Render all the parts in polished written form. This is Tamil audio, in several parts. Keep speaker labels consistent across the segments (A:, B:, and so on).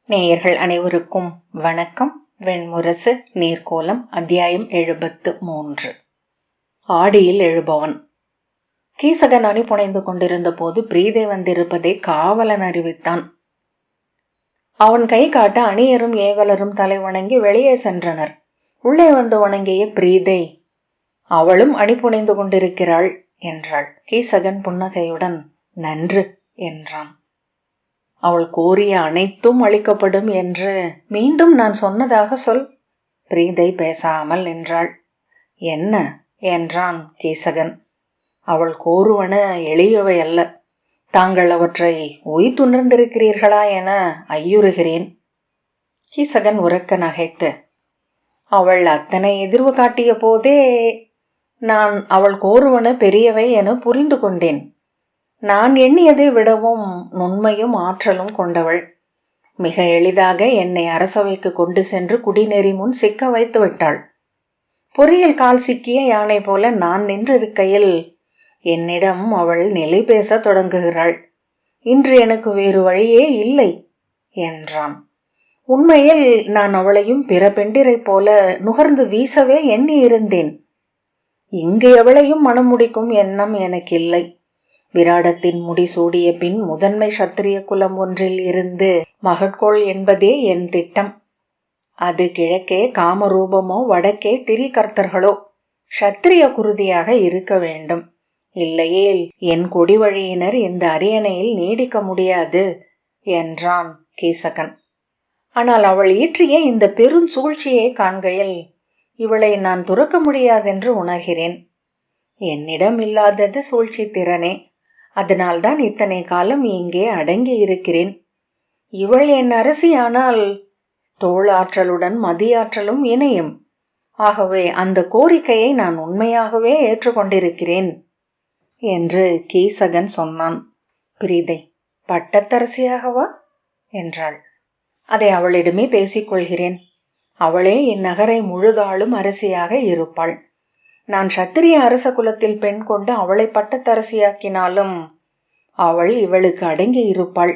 A: நேயர்கள் அனைவருக்கும் வணக்கம். வெண்முரசு நீர்க்கோலம் அத்தியாயம் 73. ஆடியில் எழுபவன். கீசகன் அணி புனைந்து கொண்டிருந்த போது பிரீதை வந்திருப்பதை காவலன் அறிவித்தான். அவன் கை காட்ட அணியரும் ஏவலரும் தலை வணங்கி வெளியே சென்றனர். உள்ளே வந்து வணங்கிய பிரீதை, அவளும் அணி புனைந்து கொண்டிருக்கிறாள் என்றாள். கீசகன் புன்னகையுடன் நன்று என்றான். அவள் கோரிய அனைத்தும் அளிக்கப்படும் என்று மீண்டும் நான் சொன்னதாக சொல். பிரீதை பேசாமல் நின்றாள். என்ன என்றான் கீசகன். அவள் கோருவன எளியவை அல்ல. தாங்கள் அவற்றை உய்துணர்ந்திருக்கிறீர்களா என ஐயுறுகிறேன். கீசகன் உரக்க நகைத்து, அவள் அத்தனை எதிர்வு காட்டிய போதே நான் அவள் கோருவன பெரியவை என புரிந்து கொண்டேன். நான் எண்ணியதை விடவும் நுண்மையும் ஆற்றலும் கொண்டவள். மிக எளிதாக என்னை அரசவைக்கு கொண்டு சென்று குடிநெறி முன் சிக்க வைத்து விட்டாள். பொறியில் கால் சிக்கிய யானை போல நான் நின்றிருக்கையில் என்னிடம் அவள் நிலை பேச தொடங்குகிறாள். இன்று எனக்கு வேறு வழியே இல்லை என்றான். உண்மையில் நான் அவளையும் பிற பெண்டிரை போல நுகர்ந்து வீசவே எண்ணி இருந்தேன். இங்கு எவளையும் மனம் முடிக்கும் எண்ணம் எனக்கில்லை. விராடத்தின் முடி சூடிய பின் முதன்மை சத்திரிய குலம் ஒன்றில் இருந்து மகட்கோள் என்பதே என் திட்டம். அது கிழக்கே காமரூபமோ வடக்கே திரிகர்த்தர்களோ சத்திரிய குருதியாக இருக்க வேண்டும். இல்லையேல் என் கொடி வழியினர் இந்த அரியணையில் நீடிக்க முடியாது என்றான் கீசகன். ஆனால் அவள் ஈற்றிய இந்த பெருஞ்சூழ்ச்சியை காண்கையில் இவளை நான் துறக்க முடியாதென்று உணர்கிறேன். என்னிடம் இல்லாதது சூழ்ச்சி திறனே. அதனால்தான் இத்தனை காலம் இங்கே அடங்கி இருக்கிறேன். இவள் என் அரசியானால் தோளாற்றலுடன் மதியாற்றலும் இணையும். ஆகவே அந்த கோரிக்கையை நான் உண்மையாகவே ஏற்றுக்கொண்டிருக்கிறேன் என்று கீசகன் சொன்னான். பிரீதை, பட்டத்தரசியாகவா என்றாள். அதை அவளிடமே பேசிக்கொள்கிறேன். அவளே இந்நகரை முழுதாளும் அரசியாக இருப்பாள். நான் சத்திரிய அரச குலத்தில் பெண் கொண்டு அவளை பட்டத்தரசியாக்கினாலும் அவள் இவளுக்கு அடங்கி இருப்பாள்.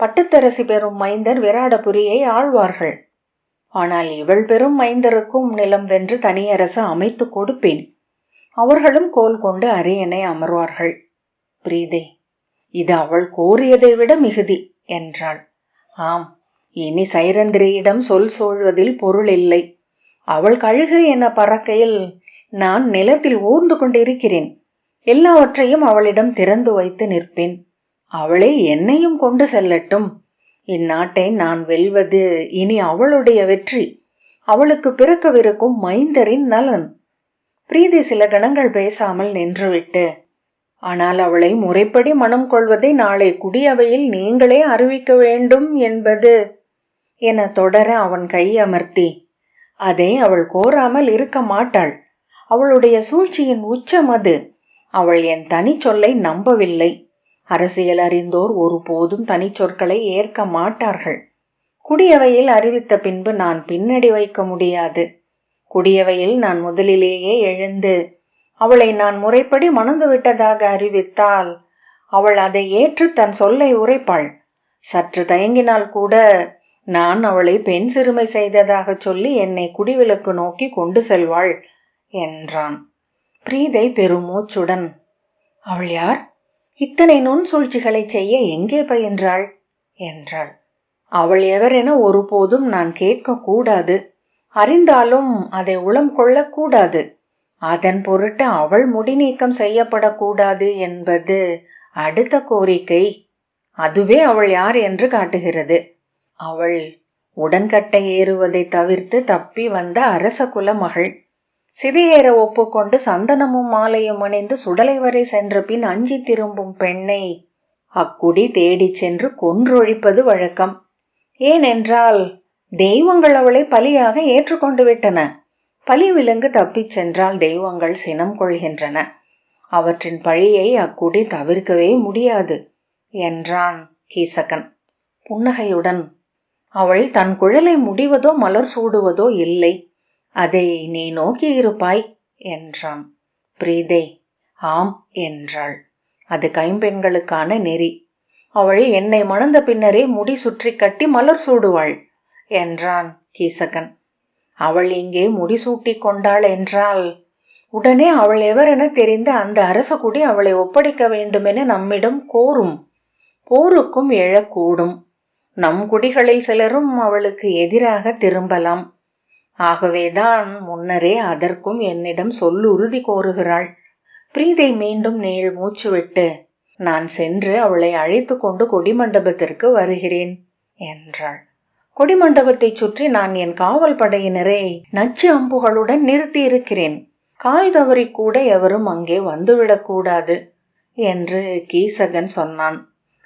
A: பட்டத்தரசி பெறும் மைந்தர் விராடபுரியை ஆழ்வார்கள். ஆனால் இவள் பெறும் மைந்தருக்கும் நிலம் வென்று தனியரசு அமைத்து கொடுப்பேன். அவர்களும் கோல் கொண்டு அரியணை அமர்வார்கள். பிரீதை, இது அவள் கோரியதை விட மிகுதி என்றாள். ஆம், இனி சைரந்திரியிடம் சொல் சூழ்வதில் பொருள் இல்லை. அவள் கழுகு என பறக்கையில் நான் நிலத்தில் ஊர்ந்து கொண்டிருக்கிறேன். எல்லாவற்றையும் அவளிடம் திறந்து வைத்து நிற்பேன். அவளே என்னையும் கொண்டு செல்லட்டும். இந்நாட்டை நான் வெல்வது இனி அவளுடைய வெற்றி. அவளுக்கு பிறக்கவிருக்கும் மைந்தரின் நலன். பிரீதி சில கணங்கள் பேசாமல் நின்றுவிட்டு, ஆனால் அவளை முறைப்படி மனம் கொள்வதை நாளை குடியவையில் நீங்களே அறிவிக்க வேண்டும் என்பது என தொடர அவன் கை அமர்த்தி, அதை அவள் கோராமல் இருக்க மாட்டாள். அவளுடைய சூழ்ச்சியின் உச்சம் அது. அவள் என் தனி சொல்லை நம்பவில்லை. அரசியல் அறிந்தோர் ஒருபோதும் தனி சொற்களை ஏற்க மாட்டார்கள். குடியவையில் அறிவித்த பின்பு நான் பின்னடி வைக்க முடியாது. குடியவையில் நான் முதலிலேயே எழுந்து அவளை நான் முறைப்படி மணந்து விட்டதாக அறிவித்தால் அவள் அதை ஏற்று தன் சொல்லை உரைப்பாள். சற்று தயங்கினால் கூட நான் அவளை பெண் சிறுமை செய்ததாக சொல்லி என்னை குடிவிலக்கு நோக்கி கொண்டு செல்வாள் என்றான். பிரீதை பெருமூச்சுடன், அவள் யார்? இத்தனை நுண் சூழ்ச்சிகளை செய்ய எங்கே பயின்றாள் என்றாள். அவள் எவர் என ஒருபோதும் நான் கேட்க கூடாது. அறிந்தாலும் அதை உளம் கொள்ளக்கூடாது. அதன் பொருட்டு அவள் முடிநீக்கம் செய்யப்படக்கூடாது என்பது அடுத்த கோரிக்கை. அதுவே அவள் யார் என்று காட்டுகிறது. அவள் உடன்கட்டை ஏறுவதை தவிர்த்து தப்பி வந்த அரச குல மகள். சிதையேற ஒப்புக்கொண்டு சந்தனமும் மாலையும் அணிந்து சுடலை வரை சென்ற பின் அஞ்சி திரும்பும் பெண்ணை அக்குடி தேடிச் சென்று கொன்றொழிப்பது வழக்கம். ஏனென்றால் தெய்வங்கள் அவளை பலியாக ஏற்றுக்கொண்டு விட்டன. பலி விலங்கு தப்பிச் சென்றால் தெய்வங்கள் சினம் கொள்கின்றன. அவற்றின் பழியை அக்குடி தவிர்க்கவே முடியாது என்றான் கீசகன் புன்னகையுடன். அவள் தன் குழலை முடிவதோ மலர் சூடுவதோ இல்லை. அதை நீ நோக்கி இருப்பாய் என்றான். பிரீதை ஆம் என்றாள். அது கைம்பெண்களுக்கான நெறி. அவள் என்னை மணந்த பின்னரே முடி சுற்றி கட்டி மலர் சூடுவாள் என்றான் கீசகன். அவள் இங்கே முடிசூட்டி கொண்டாள் என்றால் உடனே அவள் எவரென தெரிந்து அந்த அரசகுடி அவளை ஒப்படைக்க வேண்டுமென நம்மிடம் கோரும். போருக்கும் எழக்கூடும். நம் குடிகளில் சிலரும் அவளுக்கு எதிராக திரும்பலாம். ஆகவேதான் முன்னரே அதற்கும் என்னிடம் சொல்லுறுதி கோருகிறாள். பிரீதை மீண்டும் நீள் மூச்சு விட்டு, நான் சென்று அவளை அழைத்து கொண்டு கொடிமண்டபத்திற்கு வருகிறேன் என்றாள். கொடிமண்டபத்தை சுற்றி நான் என் காவல் படையினரை நச்சு அம்புகளுடன் நிறுத்தி இருக்கிறேன். கால் தவறி கூட எவரும் அங்கே வந்துவிடக்கூடாது என்று கீசகன் சொன்னான்.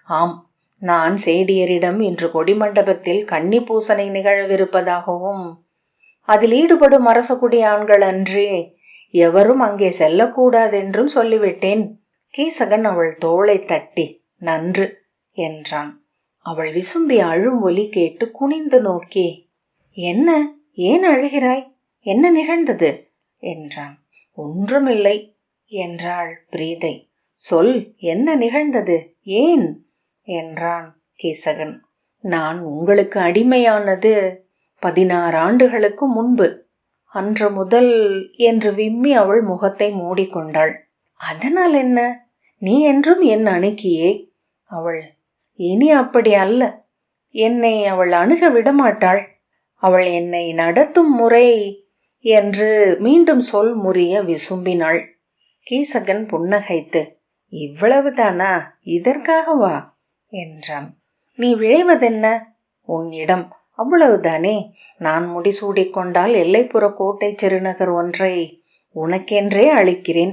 A: ஆம், நான் சேடியரிடம் இன்று கொடிமண்டபத்தில் கன்னி பூசனை நிகழவிருப்பதாகவும் அதில் ஈடுபடும் அரசகுடி ஆண்கள் அன்றி எவரும் அங்கே செல்லக்கூடாதென்றும் சொல்லிவிட்டேன். கீசகன் அவள் தோளை தட்டி நன்று என்றான். அவள் விசும்பி அழும் ஒலி கேட்டு குனிந்து நோக்கி, என்ன, ஏன் அழுகிறாய்? என்ன நிகழ்ந்தது என்றான். ஒன்றுமில்லை என்றாள் பிரீதை. சொல், என்ன நிகழ்ந்தது, ஏன் என்றான் கீசகன். நான் உங்களுக்கு அடிமையானது 16 ஆண்டுகளுக்கு முன்பு. அன்று முதல் என்று விம்மி அவள் முகத்தை மூடிக்கொண்டாள். அதனால் என்ன? நீ என்றும் என் அணுக்கியே. அவள், இனி அப்படி அல்ல. என்னை அவள் அணுக விடமாட்டாள். அவள் என்னை நடத்தும் முறை என்று மீண்டும் சொல் முறிய விசும்பினாள். கீசகன் புன்னகைத்து, இவ்வளவுதானா, இதற்காகவா என்றான். நீ விழைவதென்ன? உன் இடம் அவ்வளவுதானே. நான் முடிசூடிக்கொண்டால் எல்லைப்புற கோட்டை சிறுநகர் ஒன்றை உனக்கென்றே அளிக்கிறேன்.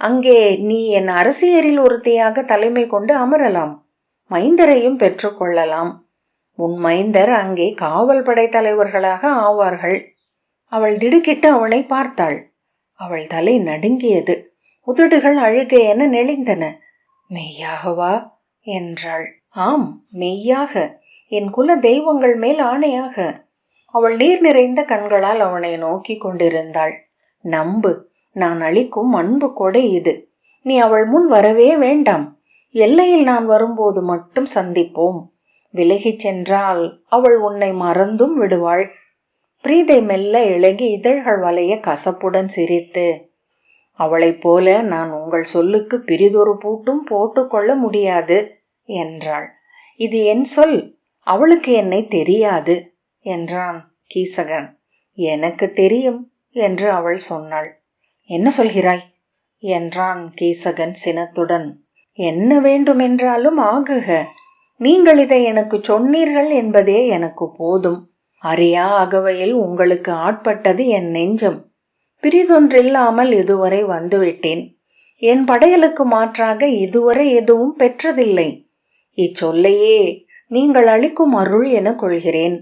A: அங்கே நீ என் அரசியரில் ஒருத்தியாக தலைமை கொண்டு அமரலாம். மைந்தரையும் பெற்றுக்கொள்ளலாம். உன் மைந்தர் அங்கே காவல் படை தலைவர்களாக ஆவார்கள். அவள் திடுக்கிட்டு அவனை பார்த்தாள். அவள் தலை நடுங்கியது. உதடுகள் அழுகை என நெளிந்தன. மெய்யாகவா என்றாள். ஆம், மெய்யாக, என் குல தெய்வங்கள் மேல் ஆணையாக. அவள் நீர் நிறைந்த கண்களால் அவனை நோக்கி கொண்டிருந்தாள். நம்பு, நான் அளிக்கும் அன்பு கொடை இது. நீ அவள் முன் வரவே வேண்டாம். எல்லையில் நான் வரும்போது மட்டும் சந்திப்போம். விலகிச் சென்றால் அவள் உன்னை மறந்தும் விடுவாள். பிரீதை மெல்ல இழகி இதழ்கள் வளைய கசப்புடன் சிரித்து, அவளைப் போல நான் உங்கள் சொல்லுக்கு பிரிதொரு பூட்டும் போட்டுக்கொள்ள முடியாது என்றாள். இது என் சொல், அவளுக்கு என்னை தெரியாது என்றான் கீசகன். எனக்கு தெரியும் என்று அவள் சொன்னாள். என்ன சொல்கிறாய் என்றான் கீசகன் சினத்துடன். என்ன வேண்டுமென்றாலும் ஆகுக. நீங்கள் இதை எனக்கு சொன்னீர்கள் என்பதே எனக்கு போதும். அறியா அகவையில் உங்களுக்கு ஆட்பட்டது என் நெஞ்சம். பிரிதொன்றில்லாமல் இதுவரை வந்துவிட்டேன். என் படையலுக்கு மாற்றாக இதுவரை எதுவும் பெற்றதில்லை. இச்சொல்லையே நீங்கள் அளிக்கும் அருள் என கொள்கிறேன்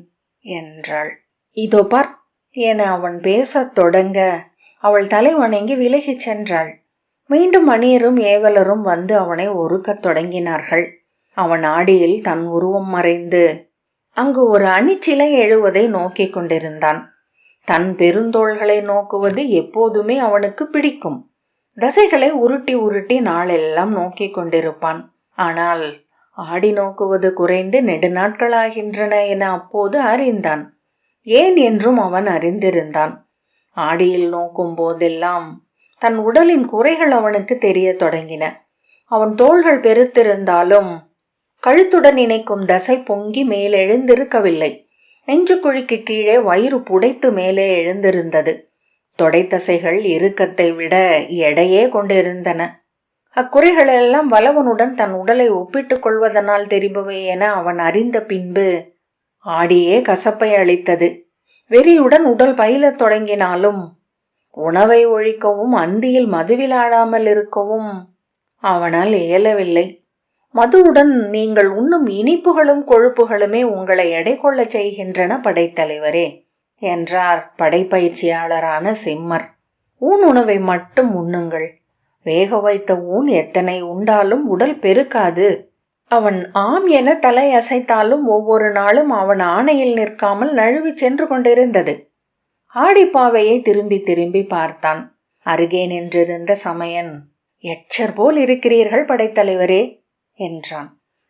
A: என்றாள். இதோ பார் என அவன் பேசத் தொடங்க அவள் தலை வணங்கி விலகிச் சென்றாள். மீண்டும் அணியரும் ஏவலரும் வந்து அவனை ஒருக்கத் தொடங்கினார்கள். அவன் ஆடியில் தன் உருவம் மறைந்து அங்கு ஒரு அணிச்சிலை எழுவதை நோக்கிக் கொண்டிருந்தான். தன் பெருந்தோள்களை நோக்குவது எப்போதுமே அவனுக்கு பிடிக்கும். தசைகளை உருட்டி உருட்டி நாளெல்லாம் நோக்கிக் கொண்டிருப்பான். ஆனால் ஆடி நோக்குவது குறைந்து நெடுநாட்களாகின்றன என அப்போது அறிந்தான். ஏன் என்றும் அவன் அறிந்திருந்தான். ஆடியில் நோக்கும் போதெல்லாம் தன் உடலின் குறைகள் அவனுக்கு தெரிய தொடங்கின. அவன் தோள்கள் பெருத்திருந்தாலும் கழுத்துடன் இணைக்கும் தசை பொங்கி மேலெழுந்திருக்கவில்லை. நெஞ்சு குழிக்கு கீழே வயிறு புடைத்து மேலே எழுந்திருந்தது. தொடைத்தசைகள் இறுக்கத்தை விட எடையே கொண்டிருந்தன. அக்குறைகளெல்லாம் வலவனுடன் தன் உடலை ஒப்பிட்டுக் கொள்வதனால் தெரிபவை என அவன் அறிந்த பின்பு ஆடியே கசப்பை அளித்தது. வெறியுடன் உடல் பயிலத் தொடங்கினாலும் உணவை ஒழிக்கவும் அந்தியில் மதுவில் ஆடாமல் இருக்கவும் அவனால் இயலவில்லை. மதுவுடன் நீங்கள் உண்ணும் இனிப்புகளும் கொழுப்புகளுமே உங்களை எடை கொள்ளச் செய்கின்றன படைத்தலைவரே என்றார் படைப்பயிற்சியாளரான சிம்மர். ஊன் உணவை மட்டும் உண்ணுங்கள். வேக வைத்த ஊன் எத்தனை உண்டாலும் உடல் பெருக்காது. அவன் ஆம் என தலை அசைத்தாலும் ஒவ்வொரு நாளும் அவன் ஆணையில் நிற்காமல் நழுவி சென்று கொண்டிருந்தது. ஆடிப்பாவையை திரும்பி திரும்பி பார்த்தான். அருகே நின்றிருந்த சமயன், எச்சர் போல் இருக்கிறீர்கள் படைத்தலைவரே என்றான்.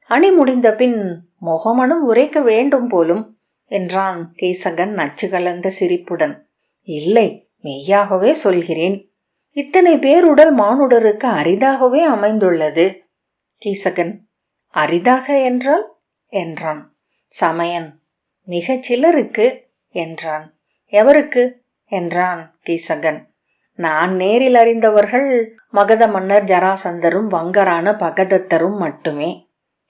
A: அணி முடிந்த பின் முகமனும் உரைக்க வேண்டும் போலும் என்றான் கீசகன் நச்சு கலந்த சிரிப்புடன். இல்லை, மெய்யாகவே சொல்கிறேன். இத்தனை பேருடல் மானுடருக்கு அரிதாகவே அமைந்துள்ளது. கீசகன், அரிதாக என்றால் என்றான். சமயன், மிகச் சிலருக்கு என்றான். எவருக்கு என்றான் கீசகன். நான் நேரில் அறிந்தவர்கள் மகத மன்னர் ஜராசந்தரும் வங்கரான பகதத்தரும் மட்டுமே.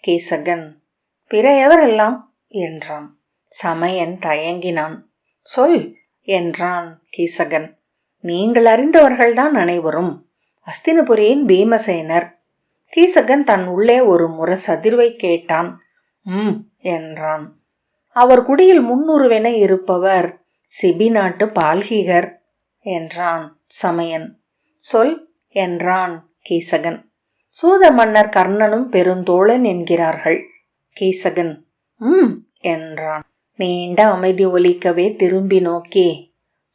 A: கீசகன், பிற எவரெல்லாம் என்றான். சமயன் தயங்கினான். சொல் என்றான் கீசகன். நீங்கள் அறிந்தவர்கள்தான் அனைவரும். அஸ்தினபுரியின் பீமசேனர். கீசகன் தன் உள்ளே ஒரு முரசதிர்வை கேட்டான். என்றான். அவர் குடியில் 300 இருப்பவர் சிபி நாட்டு பால்கீகர் என்றான் சமயன். சொல் என்றான் கீசகன். சூத மன்னர் கர்ணனும் பெருந்தோழன் என்கிறார்கள். கீசகன் என்றான். நீண்ட அமைதி ஒலிக்கவே திரும்பி நோக்கி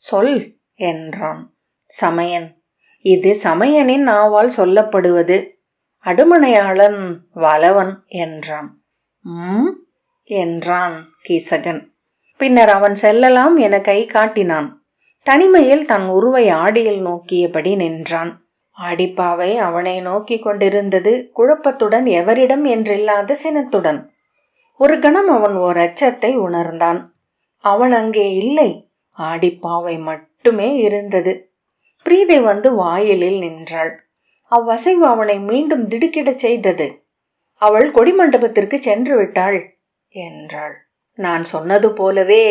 A: சொல் என்றான். சமயன், இது சமயனின் நாவால் சொல்லப்படுவது. அடுமனையாளன் வலவன் என்றான். என்றான் கீசகன். பின்னர் அவன் செல்லலாம் என கை காட்டினான். தனிமையில் தன் உருவை ஆடியில் நோக்கியபடி நின்றான். ஆடிப்பாவை அவனை நோக்கி கொண்டிருந்தது, குழப்பத்துடன், எவரிடம் என்றில்லாத சினத்துடன். ஒரு கணம் அவன் ஓர் அச்சத்தை உணர்ந்தான். அவள் அங்கே இல்லை, ஆடிப்பாவை மட்டுமே இருந்தது. பிரீதை வந்து வாயிலில் நின்றாள். அவ்வசைவு அவனை மீண்டும் திடுக்கிடச் செய்தது. அவள் கொடிமண்டபத்திற்கு சென்று விட்டாள் என்றாள். நான் சொன்னது போலவே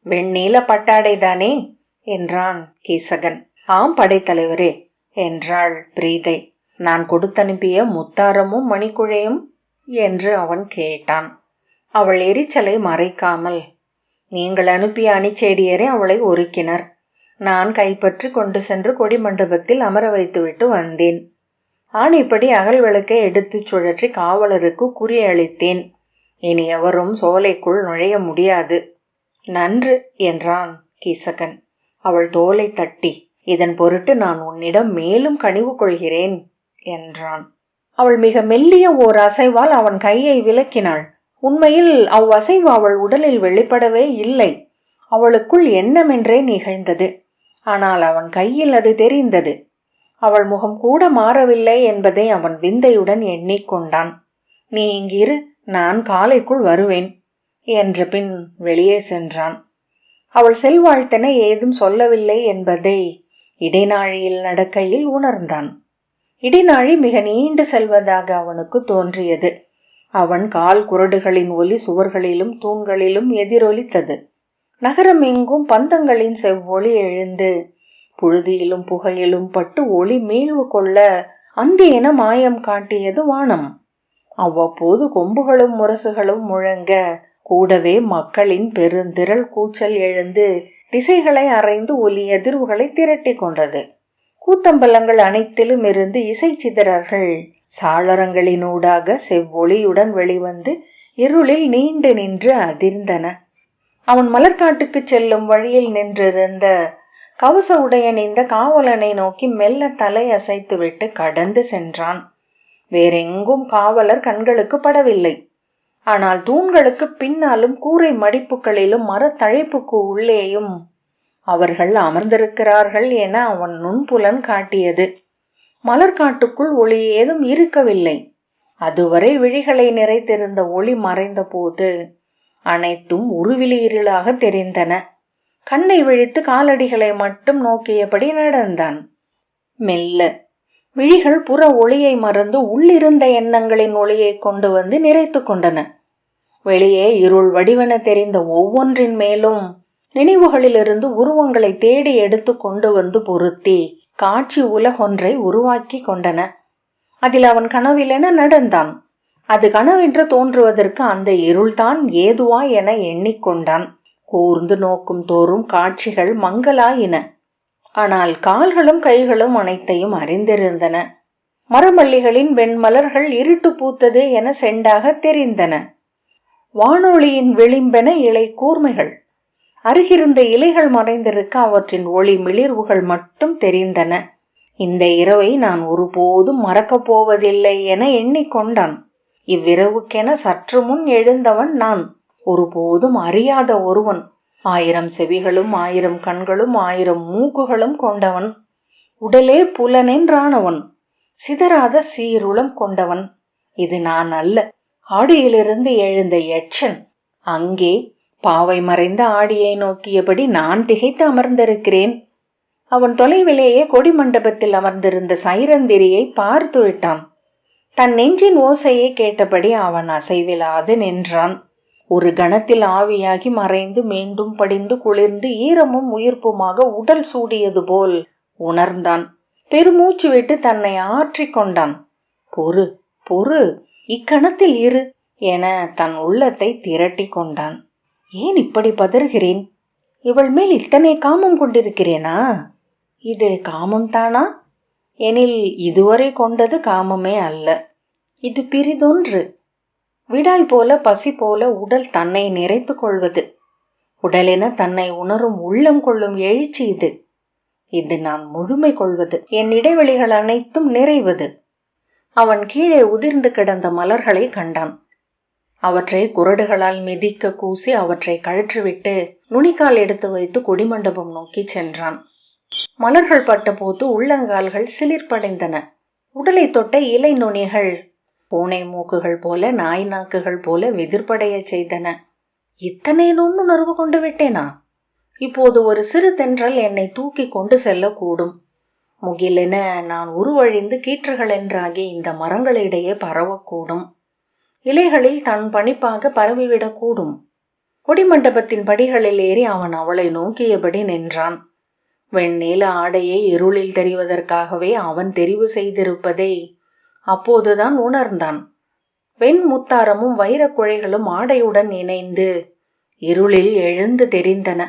A: வெண்ணீல பட்டாடைதானே என்றான் கீசகன். ஆம் படைத்தலைவரே என்றாள் பிரீதை. நான் கொடுத்தனுப்பிய முத்தாரமும் மணிக்குழையும் என்று அவன் கேட்டான். அவள் எரிச்சலை மறைக்காமல், நீங்கள் அனுப்பிய அணிச்சேடியரே அவளை ஒருக்கினர். நான் கைப்பற்றி கொண்டு சென்று கொடிமண்டபத்தில் அமர வைத்துவிட்டு வந்தேன். ஆணைப்படி அகல் விளக்கை எடுத்து சுழற்றி காவலருக்கு குறியளித்தேன். இனி எவரும் சோலைக்குள் நுழைய முடியாது. நன்று என்றான் கீசகன். அவள் தோலை தட்டி, இதன் பொருட்டு நான் உன்னிடம் மேலும் கனிவு கொள்கிறேன் என்றான். அவள் மிக மெல்லிய ஓர் அசைவால் அவன் கையை விலக்கினாள். உண்மையில் அவ்வசைவு அவள் உடலில் வெளிப்படவே இல்லை. அவளுக்குள் எண்ணமென்றே நிகழ்ந்தது. ஆனால் அவன் கையில் அது தெரிந்தது. அவள் முகம் கூட மாறவில்லை என்பதை அவன் விந்தையுடன் எண்ணிக்கொண்டான். நீ இங்கிரு, நான் காலைக்குள் வருவேன் என்ற பின் வெளியே சென்றான். அவள் செல்வாழ்த்தென ஏதும் சொல்லவில்லை என்பதை இடைநாழியில் நடக்கையில் உணர்ந்தான். இடைநாழி மிக நீண்டு செல்வதாக அவனுக்கு தோன்றியது. அவன் கால் குரடுகளின் ஒலி சுவர்களிலும் தூண்களிலும் எதிரொலித்தது. நகரம் எங்கும் பந்தங்களின் செவ்வொளி எழுந்து புழுதியிலும் புகையிலும் பட்டு ஒளி மீழ்வு கொள்ள அந்தியென மாயம் காட்டியது வானம். அவ்வப்போது கொம்புகளும் முரசுகளும் முழங்க, கூடவே மக்களின் பெருந்திரள் கூச்சல் எழுந்து திசைகளை அறைந்து ஒலி எதிர்வுகளை திரட்டி கொண்டது. கூத்தம்பலங்கள் அனைத்திலும் இருந்து இசை சிதறர்கள் சாளரங்களினூடாக செவ்வொளியுடன் வெளிவந்து இருளில் நீண்டு நின்று அதிர்ந்தன. அவன் மலர்காட்டுக்கு செல்லும் வழியில் நின்றிருந்த கவச உடையணிந்த காவலனை நோக்கி மெல்ல தலை அசைத்துவிட்டு கடந்து சென்றான். வேறெங்கும் காவலர் கண்களுக்கு படவில்லை. ஆனால் தூண்களுக்கு பின்னாலும் கூரை மடிப்புகளிலும் மரத்தழைப்புக்கு உள்ளேயும் அவர்கள் அமர்ந்திருக்கிறார்கள் என அவன் நுண்புலன் காட்டியது. மலர்காட்டுக்குள் ஒளி ஏதும் இருக்கவில்லை. அதுவரை விழிகளை நிறைத்திருந்த ஒளி மறைந்த போது அனைத்தும் உருவிலி இருளாக தெரிந்தன. கண்ணை விழித்து காலடிகளை மட்டும் நோக்கியபடி நடந்தான். மெல்ல விழிகள் புற ஒளியை மறந்து உள்ளிருந்த எண்ணங்களின் ஒளியை கொண்டு வந்து நிறைத்து கொண்டன. வெளியே இருள் வடிவென தெரிந்த ஒவ்வொன்றின் மேலும் நினைவுகளிலிருந்து உருவங்களை தேடி எடுத்து கொண்டு வந்து பொருத்தி காட்சி உலகொன்றை உருவாக்கி கொண்டன. அதில் அவன் கனவிலென நடந்தான். அது கனவென்று தோன்றுவதற்கு அந்த இருள்தான் ஏதுவா என எண்ணிக்கொண்டான். கூர்ந்து நோக்கும் தோறும் காட்சிகள் மங்கலாயின. ஆனால் கால்களும் கைகளும் அனைத்தையும் அறிந்திருந்தன. மரமல்லிகளின் வெண்மலர்கள் இருட்டு பூத்தது என செண்டாக தெரிந்தன. வானொலியின் விளிம்பென இலை கூர்மைகள். அருகிருந்த இலைகள் மறைந்திருக்க அவற்றின் ஒளி மிளிர்வுகள் மட்டும் தெரிந்தன. இந்த இரவை நான் ஒருபோதும் மறக்கப் போவதில்லை என எண்ணிக்கொண்டான். இவ்விரவுக்கென சற்று முன் எழுந்தவன் நான், ஒருபோதும் அறியாத ஒருவன், 1000 செவிகளும் 1000 கண்களும் 1000 மூக்குகளும் கொண்டவன், உடலே புலனென்றானவன், சிதறாத சீருளம் கொண்டவன். இது நான் அல்ல, ஆடியிலிருந்து எழுந்த யட்சன். அங்கே பாவை மறைந்த ஆடியை நோக்கியபடி நான் திகைத்து அமர்ந்திருக்கிறேன். அவன் தொலைவிலேயே கொடிமண்டபத்தில் அமர்ந்திருந்த சைரந்திரியை பார்த்து விட்டான். தன் நெஞ்சின் ஓசையை கேட்டபடி அவன் அசைவிலாது நின்றான். ஒரு கணத்தில் ஆவியாகி மறைந்து மீண்டும் படிந்து குளிர்ந்து ஈரமும் உயிர்ப்புமாக உடல் சூடியது போல் உணர்ந்தான். பெருமூச்சு விட்டு தன்னை ஆற்றிக் கொண்டான். பொறு பொறு, இக்கணத்தில் இரு என தன் உள்ளத்தை திரட்டி கொண்டான். ஏன் இப்படி பதறுகிறேன்? இவள் மேல் இத்தனை காமம் கொண்டிருக்கிறேனா? இது காமம்தானா? எனில் இதுவரை கொண்டது காமமே அல்ல, இது பிரிதொன்று. விடாய் போல பசி போல உடல் தன்னை நிறைத்து கொள்வது, உடலென தன்னை உணரும் உள்ளம் கொள்ளும் எழுச்சி இது. இது நான் முழுமை கொள்வது, என் இடைவெளிகள் அனைத்தும் நிறைவது. அவன் கீழே உதிர்ந்து கிடந்த மலர்களை கண்டான். அவற்றை குறடுகளால் மிதிக்க கூசி அவற்றை கழற்றிவிட்டு நுனிக்கால் எடுத்து வைத்து கொடிமண்டபம் நோக்கி சென்றான். மலர்கள் பட்டபோது உள்ளங்கால்கள் சிலிர்ப்படைந்தன. உடலை தொட்ட இலை நுனிகள் பூனை மூக்குகள் போல நாய் நாக்குகள் போல வெதிர்படைய செய்தன. இத்தனை நுண்ணுணர்வு கொண்டு விட்டேனா? இப்போது ஒரு சிறு தென்றல் என்னை தூக்கி கொண்டு செல்லக்கூடும். முகிலென நான் உருவழிந்து கீற்றுகள் என்றாகி இந்த மரங்களிடையே பரவக்கூடும். இலைகளில் தன் பணிப்பாக பரவிவிடக்கூடும். கொடிமண்டபத்தின் படிகளில் ஏறி அவன் அவளை நோக்கியபடி நின்றான். வெண்ணீல ஆடையை இருளில் தெரிவதற்காகவே அவன் தெரிவு செய்திருப்பதை அப்போதுதான் உணர்ந்தான். வெண்முத்தாரமும் வைரக்குழைகளும் ஆடையுடன் இணைந்து இருளில் எழுந்து தெரிந்தன.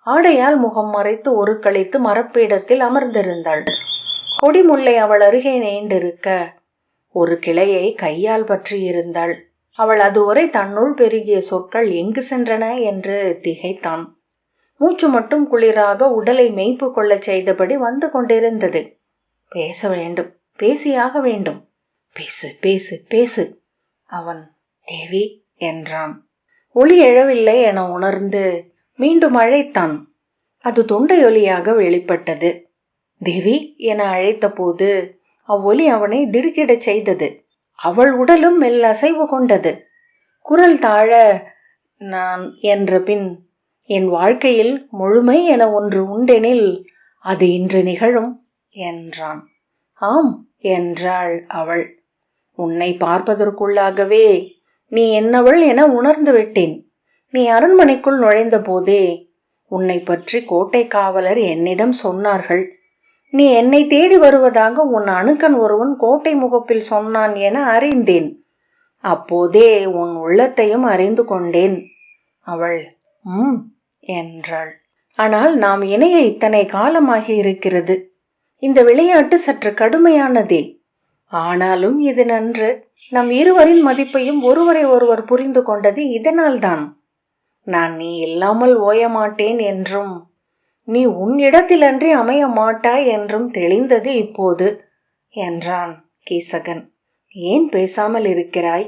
A: ஆடையால் முகம் மறைத்து ஒரு கழித்து மரப்பீடத்தில் அமர்ந்திருந்தாள். கொடிமுல்லை அவள் அருகே நீண்டிருக்க ஒரு கிளையை கையால் பற்றியிருந்தாள். அவள் அதுவரை தன்னுள் பெருகிய சொற்கள் எங்கு சென்றன என்று திகைத்தான். மூச்சு மட்டும் குளிராக உடலை மெய்ப்பு கொள்ள செய்தபடி வந்து கொண்டிருந்தது. பேச வேண்டும், பேசியாக வேண்டும். பேசு பேசு பேசு. அவன் தேவி என்றான். ஒளி எழவில்லை என உணர்ந்து மீண்டும் அழைத்தான். அது தொண்டையொலியாக வெளிப்பட்டது. தேவி என அழைத்த போது அவ்வொலி அவனை திடுக்கிடச் செய்தது. அவள் உடலும் மெல்ல அசைவு கொண்டது. குரல் தாழ, நான் என்ற பின், என் வாழ்க்கையில் முழுமை என ஒன்று உண்டெனில் அது இன்று நிகழும் என்றான். ஆம் என்றாள் அவள். உன்னை பார்ப்பதற்குள்ளாகவே நீ என்னவள் என உணர்ந்து விட்டேன். நீ அரண்மனைக்குள் நுழைந்த போதே உன்னை பற்றி கோட்டை காவலர் என்னிடம் சொன்னார்கள். நீ என்னை தேடி வருவதாக உன் அணுக்கன் ஒருவன் கோட்டை முகப்பில் சொன்னான் என அறிந்தேன். அப்போதே உன் உள்ளத்தையும் அறிந்து கொண்டேன். அவள் என்றாள். ஆனால் நாம் இணைய இத்தனை காலமாகி இருக்கிறது. இந்த விளையாட்டு சற்று கடுமையானதே. ஆனாலும் இது நன்று. நம் இருவரின் மதிப்பையும் ஒருவரை ஒருவர் புரிந்து கொண்டது இதனால்தான். நான் நீ இல்லாமல் ஓயமாட்டேன் என்றும் நீ உன் இடத்திலன்றி அமைய மாட்டாய் என்றும் தெளிந்தது இப்போது என்றான் கீசகன். ஏன் பேசாமல் இருக்கிறாய்?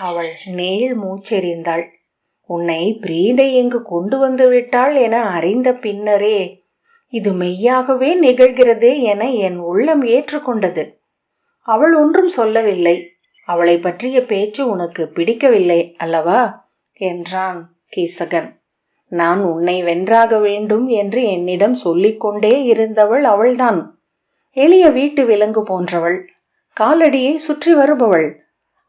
A: அவள் நீள் மூச்செறிந்தாள். உன்னை பிரீதை இங்கு கொண்டு வந்து விட்டாள் என அறிந்த பின்னரே இது மெய்யாகவே நிகழ்கிறது என என் உள்ளம் ஏற்றுக்கொண்டது. அவள் ஒன்றும் சொல்லவில்லை. அவளை பற்றிய பேச்சு உனக்கு பிடிக்கவில்லை அல்லவா என்றான் கீசகன். நான் உன்னை வென்றாக வேண்டும் என்று என்னிடம் சொல்லிக்கொண்டே இருந்தவள் அவள்தான். எளிய வீட்டு விலங்கு போன்றவள், காலடியை சுற்றி வருபவள்.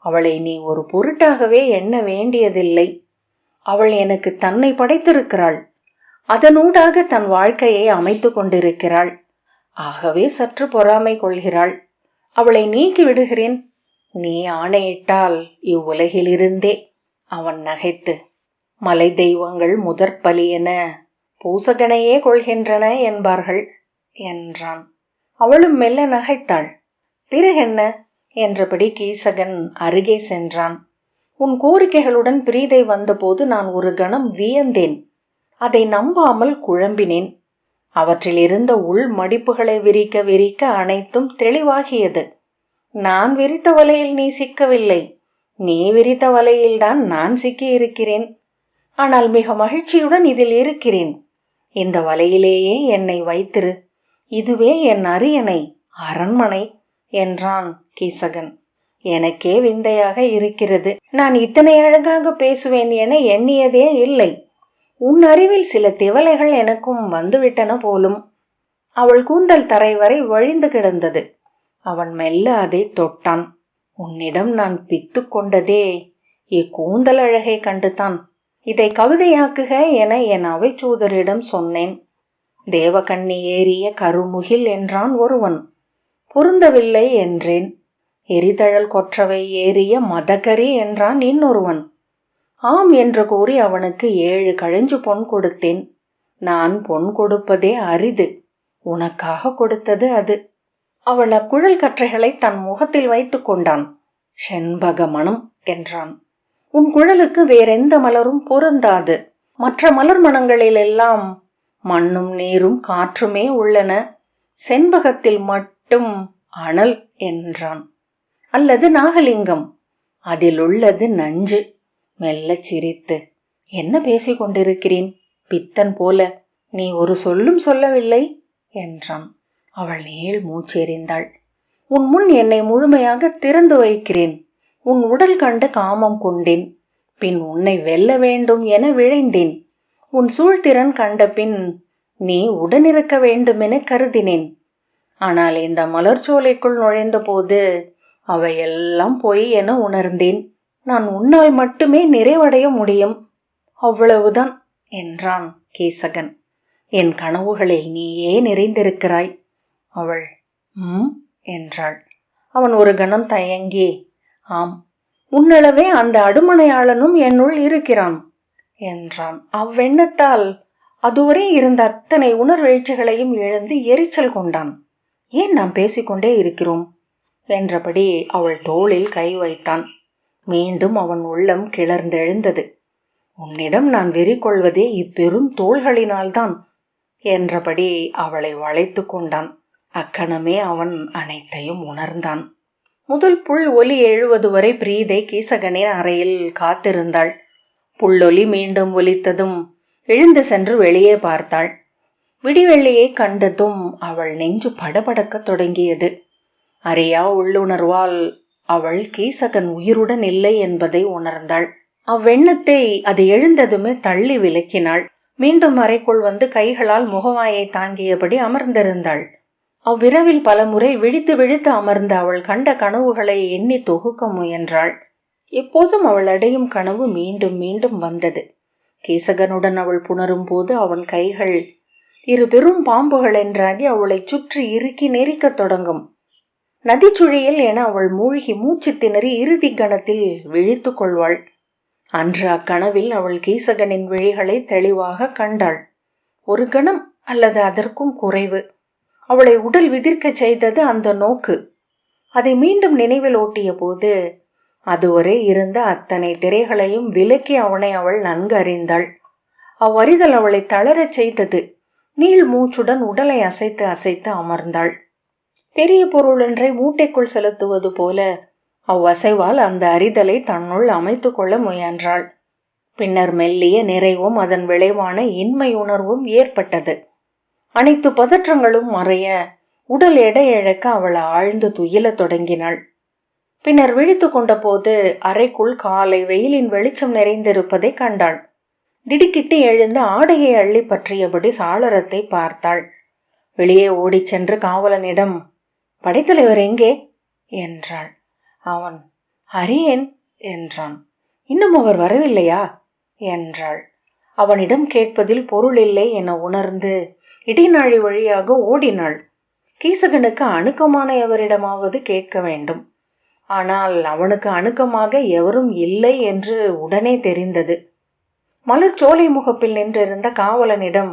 A: அவளை நீ ஒரு பொருட்டாகவே எண்ண வேண்டியதில்லை. அவள் எனக்கு தன்னை படைத்திருக்கிறாள். அதனூடாக தன் வாழ்க்கையை அமைத்து கொண்டிருக்கிறாள். ஆகவே சற்று பொறாமை கொள்கிறாள். அவளை நீக்கி விடுகிறேன். நீ ஆணையிட்டால் இவ்வுலகிலிருந்தே. அவன் நகைத்து, மலை தெய்வங்கள் முதற் பலி என பூசகனையே கொள்கின்றன என்பார்கள் என்றான். அவளும் மெல்ல நகைத்தாள். பிறகென்ன என்றபடி கீசகன் அருகே சென்றான். உன் கோரிக்கைகளுடன் பிரீதை வந்தபோது நான் ஒரு கணம் வியந்தேன். அதை நம்பாமல் குழம்பினேன். அவற்றில் இருந்த உள் மடிப்புகளை விரிக்க விரிக்க அனைத்தும் தெளிவாகியது. நான் விரித்த வலையில் நீ சிக்கவில்லை. நீ விரித்த வலையில்தான் நான் சிக்கி இருக்கிறேன். ஆனால் மிக மகிழ்ச்சியுடன் இதில் இருக்கிறேன். இந்த வலையிலேயே என்னை வைத்திரு. இதுவே என் அரியணை, அரண்மனை என்றான் கீசகன். எனக்கே விந்தையாக இருக்கிறது. நான் இத்தனை அழகாக பேசுவேன் என எண்ணியதே இல்லை. உன் அறிவில் சில திவலைகள் எனக்கும் வந்துவிட்டன போலும். அவள் கூந்தல் தரை வரை வழிந்து கிடந்தது. அவன் மெல்ல அதை தொட்டான். உன்னிடம் நான் பித்து கொண்டதே இக்கூந்தல் அழகை கண்டுதான். இதை கவிதையாக்குக என என் அவைச்சூதரிடம் சொன்னேன். தேவகண்ணி ஏறிய கருமுகில் என்றான் ஒருவன். பொருந்தவில்லை என்றேன். எரிதழல் கொற்றவை ஏறிய மதகரி என்றான் இன்னொருவன். ஆம் என்று கூறி அவனுக்கு 7 கழஞ்சு பொன் கொடுத்தேன். நான் பொன் கொடுப்பதே அரிது. உனக்காக கொடுத்தது அது. அவள் அக்குழல் கற்றைகளை தன் முகத்தில் வைத்து கொண்டான். செண்பக மணம் என்றான். உன் குழலுக்கு வேறெந்த மலரும் பொருந்தாது. மற்ற மலர் மணங்களிலெல்லாம் மண்ணும் நீரும் காற்றுமே உள்ளன. செண்பகத்தில் மட்டும் அனல் என்றான். அல்லது நாகலிங்கம். அதில் உள்ளது நஞ்சு. மெல்ல சிரித்து, என்ன பேசிக் கொண்டிருக்கிறேன் பித்தன் போல? நீ ஒரு சொல்லும் சொல்லவில்லை என்றான். அவள் நீள் மூச்செறிந்தாள். உன் முன் என்னை முழுமையாக திறந்து வைக்கிறேன். உன் உடல் கண்டு காமம் கொண்டேன். பின் உன்னை வெல்ல வேண்டும் என விழைந்தேன். உன் சூழ்திறன் கண்ட பின் நீ உடனிருக்க வேண்டுமென கருதினேன். ஆனால் இந்த மலர்ச்சோலைக்குள் நுழைந்த போது அவையெல்லாம் பொய் என உணர்ந்தேன். நான் உன்னால் மட்டுமே நிறைவடைய முடியும். அவ்வளவுதான் என்றான் கீசகன். என் கனவுகளில் நீயே நிறைந்திருக்கிறாய். அவள் என்றாள். அவன் ஒரு கணம் தயங்கி, ஆம், உன்னளவே அந்த அடுமனையாளனும் என்னுள் இருக்கிறான் என்றான். அவ்வெண்ணத்தால் அதுவரை இருந்த அத்தனை உணர்வெழுச்சிகளையும் இழந்து எரிச்சல் கொண்டான். ஏன் நாம் பேசிக்கொண்டே இருக்கிறோம் என்றபடி அவள் தோளில் கை வைத்தான். மீண்டும் அவன் உள்ளம் கிளர்ந்தெழுந்தது. உன்னிடம் நான் வெறி கொள்வதே இப்பெரும் தோள்களினால்தான் என்றபடி அவளை வளைத்து கொண்டான். அக்கணமே அவன் அனைத்தையும் உணர்ந்தான். முதல் புல் ஒலி எழுவது வரை பிரீதை கீசகனின் அறையில் காத்திருந்தாள். புல்லொலி மீண்டும் ஒலித்ததும் எழுந்து சென்று வெளியே பார்த்தாள். விடிவெள்ளியை கண்டதும் அவள் நெஞ்சு படபடக்க தொடங்கியது. அறியா உள்ளுணர்வால் அவள் கீசகன் உயிருடன் இல்லை என்பதை உணர்ந்தாள். அவ்வெண்ணத்தை அது எழுந்ததுமே தள்ளி விலக்கினாள். மீண்டும் அறைக்குள் வந்து கைகளால் முகவாயை தாங்கியபடி அமர்ந்திருந்தாள். அவ்விரவில் பலமுறை விழித்து விழித்து அமர்ந்த அவள் கண்ட கனவுகளை எண்ணி தொகுக்க முயன்றாள். எப்போதும் அவள் அடையும் கனவு மீண்டும் மீண்டும் வந்தது. கீசகனுடன் அவள் புணரும் போது அவன் கைகள் 2 பெரும் பாம்புகள் என்றாகி அவளை சுற்றி இறுக்கி நெரிக்கத் தொடங்கும். நதிச்சுழியில் என அவள் மூழ்கி மூச்சு திணறி இறுதி கணத்தில் விழித்து கொள்வாள். அன்று அக்கனவில் அவள் கீசகனின் விழிகளை தெளிவாக கண்டாள். ஒரு கணம் அல்லது அதற்கும் குறைவு. அவளை உடல் விதிர்க்கச் செய்தது அந்த நோக்கு. அதை மீண்டும் நினைவில் ஓட்டிய போது அதுவரை இருந்த அத்தனை திரைகளையும் விலக்கி அவனை அவள் நன்கு அறிந்தாள். அவ்வறிதல் அவளை தளரச் செய்தது. நீள் மூச்சுடன் உடலை அசைத்து அசைத்து அமர்ந்தாள். பெரிய பொருளொன்றை மூட்டைக்குள் செலுத்துவது போல அவ்வசைவால் அந்த அறிதலை தன்னுள் அமைத்து கொள்ள முயன்றாள். பின்னர் மெல்லிய நிறைவும் அதன் விளைவான இன்மை உணர்வும் ஏற்பட்டது. அனைத்து பதற்றங்களும் மறைய உடல் எடை இழக்க அவள் ஆழ்ந்து துயிலத் தொடங்கினாள். பின்னர் விழித்து கொண்ட போது அறைக்குள் காலை வெயிலின் வெளிச்சம் நிறைந்திருப்பதை கண்டாள். திடுக்கிட்டு எழுந்து ஆடையை அள்ளி பற்றியபடி சாளரத்தை பார்த்தாள். வெளியே ஓடிச் சென்று காவலனிடம், படைத்தலைவர் எங்கே என்றாள். அவன், அறியேன் என்றான். இன்னும் அவர் வரவில்லையா என்றாள். அவனிடம் கேட்பதில் பொருள் இல்லை என உணர்ந்து இடைநாழி வழியாக ஓடினாள். கீசகனுக்கு அணுக்கமான எவரிடமாவது கேட்க வேண்டும். ஆனால் அவனுக்கு அணுக்கமாக எவரும் இல்லை என்று உடனே தெரிந்தது. மலர் சோலை முகப்பில் நின்றிருந்த காவலனிடம்,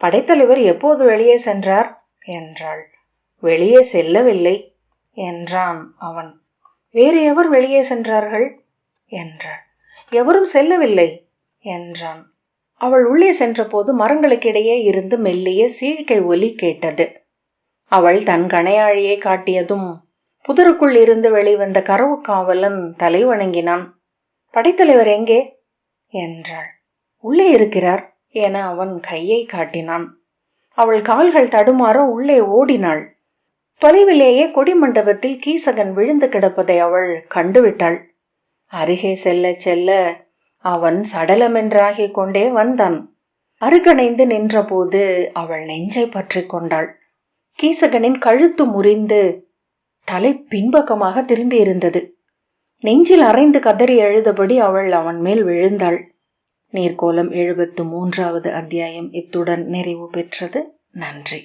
A: படைத்தலைவர் எப்போது வெளியே சென்றார் என்றாள். வெளியே செல்லவில்லை என்றான் அவன். வேறு எவர் வெளியே சென்றார்கள் என்றாள். எவரும் செல்லவில்லை என்றான். அவள் உள்ளே சென்றபோது மரங்களுக்கிடையே இருந்து மெல்லிய சீழ்கை ஒலி கேட்டது. அவள் தன் கணையாழியை காட்டியதும் புதருக்குள் இருந்து வெளிவந்த கரவு காவலன் தலை வணங்கினான். படைத்தலைவர் எங்கே என்றாள். உள்ளே இருக்கிறார் என அவன் கையை காட்டினான். அவள் கால்கள் தடுமாற உள்ளே ஓடினாள். தொலைவிலேயே கொடிமண்டபத்தில் கீசகன் விழுந்து கிடப்பதை அவள் கண்டுவிட்டாள். அருகே செல்ல செல்ல அவன் சடலமென்றாகிக் கொண்டே வந்தான். அருகணைந்து நின்றபோது அவள் நெஞ்சை பற்றி கொண்டாள். கீசகனின் கழுத்து முறிந்து தலை பின்பக்கமாக திரும்பியிருந்தது. நெஞ்சில் அரைந்து கதறி எழுதபடி அவள் அவன் மேல் விழுந்தாள். நீர்க்கோலம் 73வது அத்தியாயம் இத்துடன் நிறைவு பெற்றது. நன்றி.